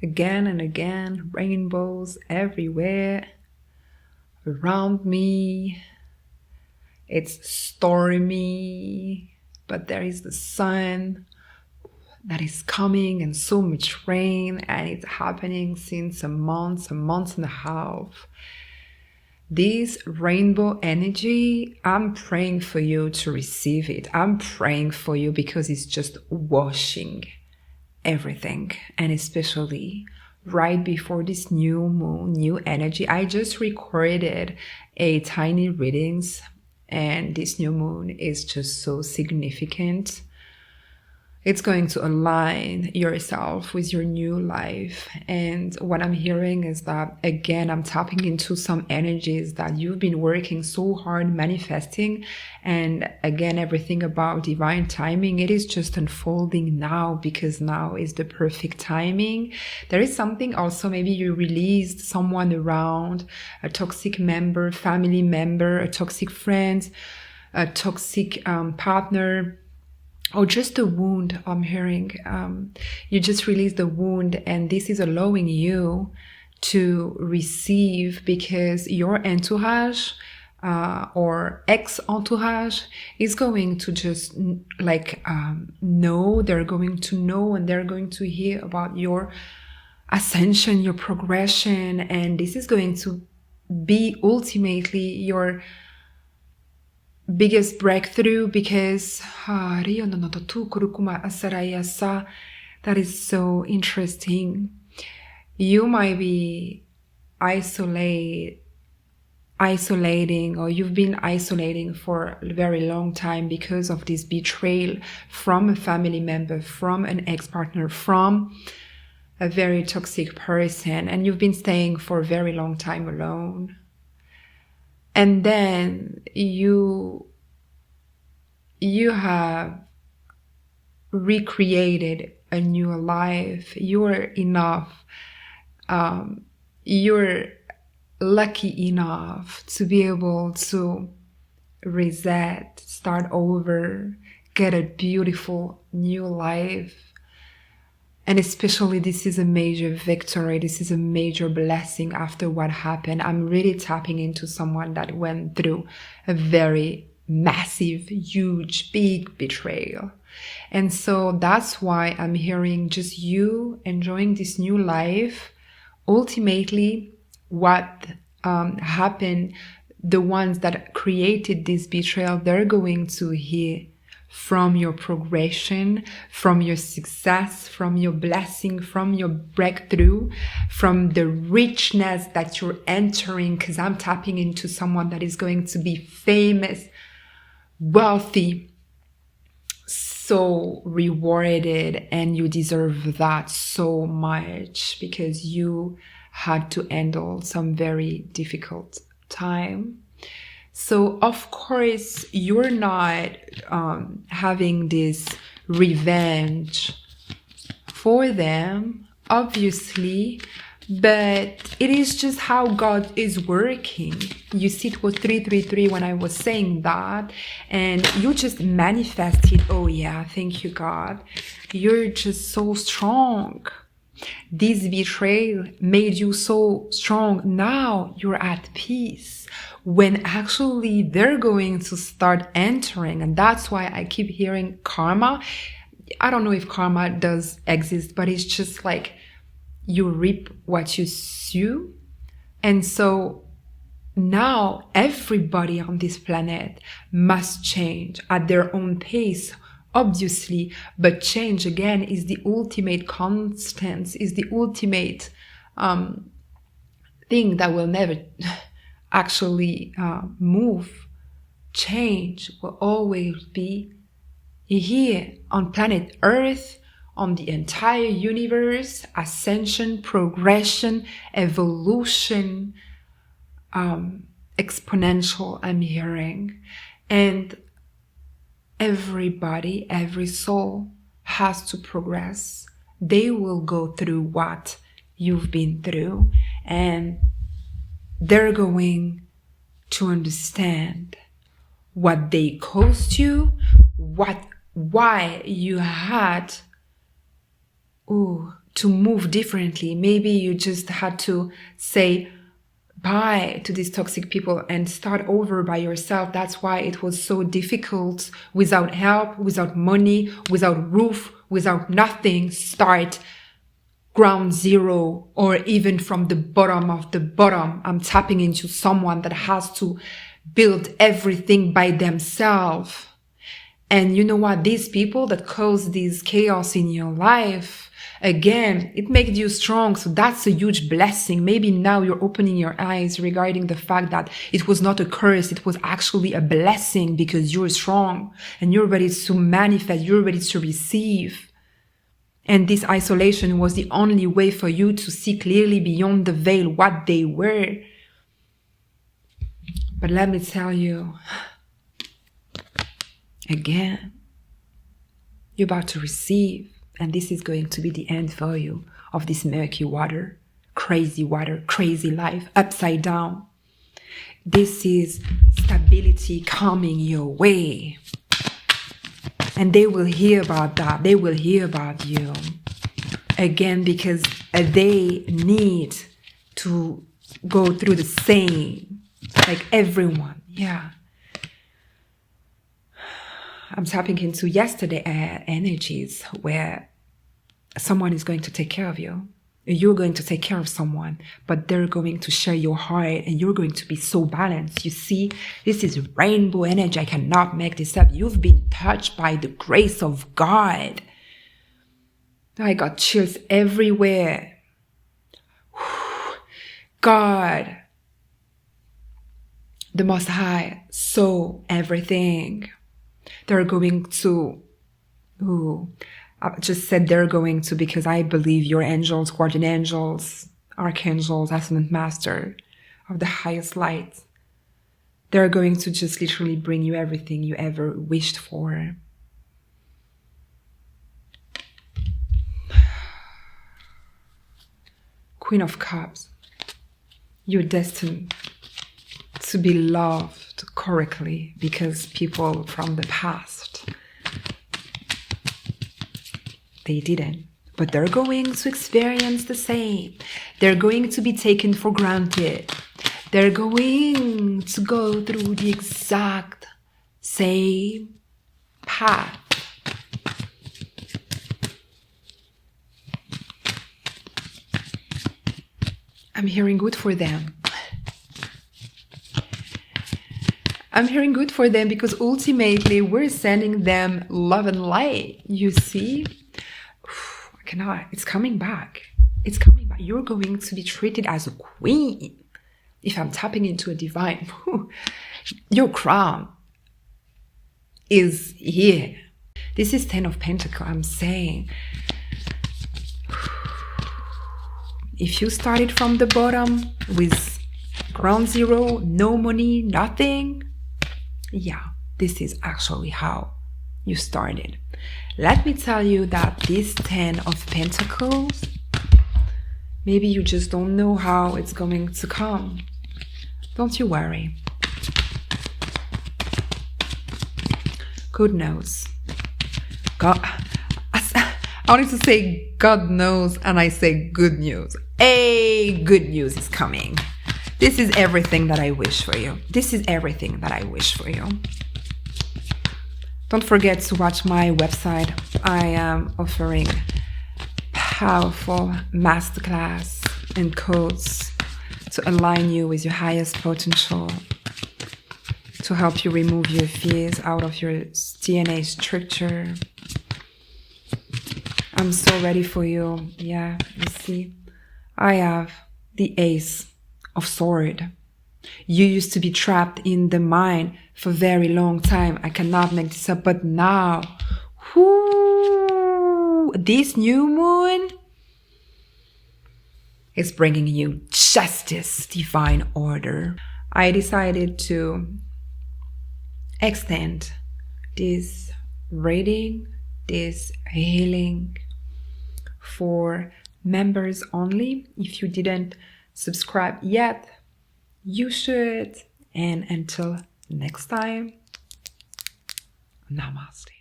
again and again, rainbows everywhere around me. It's stormy, but there is the sun that is coming and so much rain, and it's happening since a month and a half. This rainbow energy, I'm praying for you to receive it. I'm praying for you because it's just washing everything, and especially right before this new moon, new energy. I just recorded a tiny readings, and this new moon is just so significant. It's going to align yourself with your new life. And what I'm hearing is that, again, I'm tapping into some energies that you've been working so hard manifesting. And again, everything about divine timing, it is just unfolding now, because now is the perfect timing. There is something also, maybe you released someone around, a toxic member, family member, a toxic friend, a toxic partner, or just a wound. I'm hearing you just released the wound, and this is allowing you to receive, because your entourage or ex-entourage is going to just know, they're going to know, and they're going to hear about your ascension, your progression, and this is going to be ultimately your biggest breakthrough, because that is so interesting. You might be isolating, or you've been isolating for a very long time because of this betrayal from a family member, from an ex-partner, from a very toxic person, and you've been staying for a very long time alone. And then you have recreated a new life. You're enough. You're lucky enough to be able to reset, start over, get a beautiful new life. And especially, this is a major victory. This is a major blessing after what happened. I'm really tapping into someone that went through a very massive, huge, big betrayal. And so that's why I'm hearing just you enjoying this new life. Ultimately, what happened, the ones that created this betrayal, they're going to hear from your progression, from your success, from your blessing, from your breakthrough, from the richness that you're entering, because I'm tapping into someone that is going to be famous, wealthy, so rewarded, and you deserve that so much, because you had to handle some very difficult time. So, of course, you're not having this revenge for them, obviously, but it is just how God is working. You see, it was 333 when I was saying that, and you just manifested. Oh yeah, thank you, God. You're just so strong. This betrayal made you so strong. Now you're at peace, when actually they're going to start entering. And that's why I keep hearing karma. I don't know if karma does exist, but it's just like you reap what you sow. And so now everybody on this planet must change at their own pace, obviously, but change, again, is the ultimate constant, is the ultimate thing that will never actually move. Change will always be here on planet Earth, on the entire universe. Ascension, progression, evolution, exponential, I'm hearing. And everybody, every soul has to progress. They will go through what you've been through, and they're going to understand what they caused you, why you had to move differently. Maybe you just had to say bye to these toxic people and start over by yourself. That's why it was so difficult, without help, without money, without roof, without nothing. Start ground zero, or even from the bottom of the bottom. I'm tapping into someone that has to build everything by themselves. And you know what? These people that cause this chaos in your life, again, it makes you strong. So that's a huge blessing. Maybe now you're opening your eyes regarding the fact that it was not a curse. It was actually a blessing, because you're strong and you're ready to manifest. You're ready to receive. And this isolation was the only way for you to see clearly beyond the veil what they were. But let me tell you, again, you're about to receive. And this is going to be the end for you of this murky water, crazy life, upside down. This is stability coming your way. And they will hear about that. They will hear about you. Again, because they need to go through the same, like everyone. Yeah. I'm tapping into yesterday energies where someone is going to take care of you. You're going to take care of someone, but they're going to share your heart, and you're going to be so balanced. You see, this is rainbow energy. I cannot make this up. You've been touched by the grace of God. I got chills everywhere. God, the Most High, saw everything. They're going to, I just said they're going to, because I believe your angels, guardian angels, archangels, ascendant master of the highest light, they're going to just literally bring you everything you ever wished for. Queen of Cups, you're destined to be loved correctly, because people from the past, they didn't, but they're going to experience the same. They're going to be taken for granted. They're going to go through the exact same path. I'm hearing good for them. I'm hearing good for them, because ultimately we're sending them love and light. You see? I cannot. It's coming back. It's coming back. You're going to be treated as a queen. If I'm tapping into a divine, your crown is here. This is 10 of Pentacles. I'm saying, if you started from the bottom with ground zero, no money, nothing, yeah, this is actually how you started. Let me tell you that this 10 of Pentacles, maybe you just don't know how it's going to come. Don't you worry. God knows. God, I wanted to say God knows, and I say good news. Hey, good news is coming. This is everything that I wish for you. This is everything that I wish for you. Don't forget to watch my website. I am offering powerful masterclass and codes to align you with your highest potential, to help you remove your fears out of your DNA structure. I'm so ready for you. Yeah, you see, I have the Ace of Swords. You used to be trapped in the mind for a very long time. I cannot make this up, but now, this new moon is bringing you justice, divine order. I decided to extend this reading, this healing for members only. If you didn't subscribe yet, you should. And until next time, namaste.